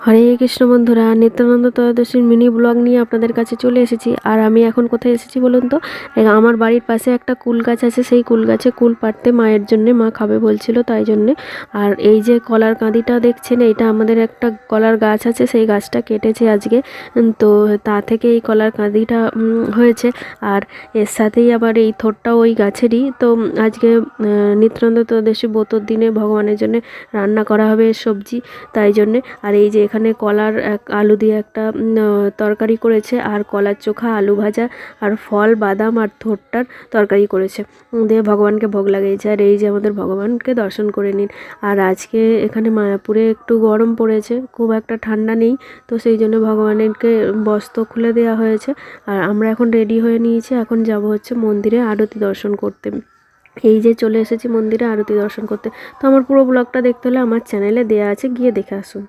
হরে কৃষ্ণ বন্ধুরা, Nityananda ত্রয়োদশীর mini blog নিয়ে আপনাদের কাছে চলে এসেছি। আর আমি এখন কোথায় এসেছি বলুন তো? আমার বাড়ির পাশে একটা কুল গাছ আছে, সেই কুল গাছে কুল পাড়তে মায়ের জন্যে, মা খাবে বলছিল তাই জন্যে। আর এই যে কলার কাঁদিটা দেখছেন, এইটা আমাদের একটা কলার গাছ আছে, সেই গাছটা কেটেছে আজকে। তো তা থেকে এই কলার কাঁদিটা হয়েছে। আর এর সাথেই আবার এই থোরটাও ওই গাছেরই। তো আজকে নিত্যানন্দ ত্রয়োদশী ব্রতর দিনে ভগবানের জন্য রান্না করা হবে সবজি, তাই জন্যে। আর এই যে এখানে কলার আলু দিয়ে একটা তরকারি করেছে, আর কলার চোখা, আলু ভাজা, আর ফল, বাদাম আর থোরটার তরকারি করেছে, দিয়ে ভগবানকে ভোগ লাগিয়েছে। আর এই যে আমাদের ভগবানকে দর্শন করে নিন। আর আজকে এখানে মায়াপুরে একটু গরম পড়েছে, খুব একটা ঠান্ডা নেই, তো সেই জন্য ভগবানেরকে বস্ত্র খুলে দেওয়া হয়েছে। আর আমরা এখন রেডি হয়ে নিয়েছি, এখন যাব হচ্ছে মন্দিরে আরতি দর্শন করতে। এই যে চলে এসেছি মন্দিরে আরতি দর্শন করতে। তো আমার পুরো ব্লগটা দেখতে হলে আমার চ্যানেলে দেয়া আছে, গিয়ে দেখে আসুন।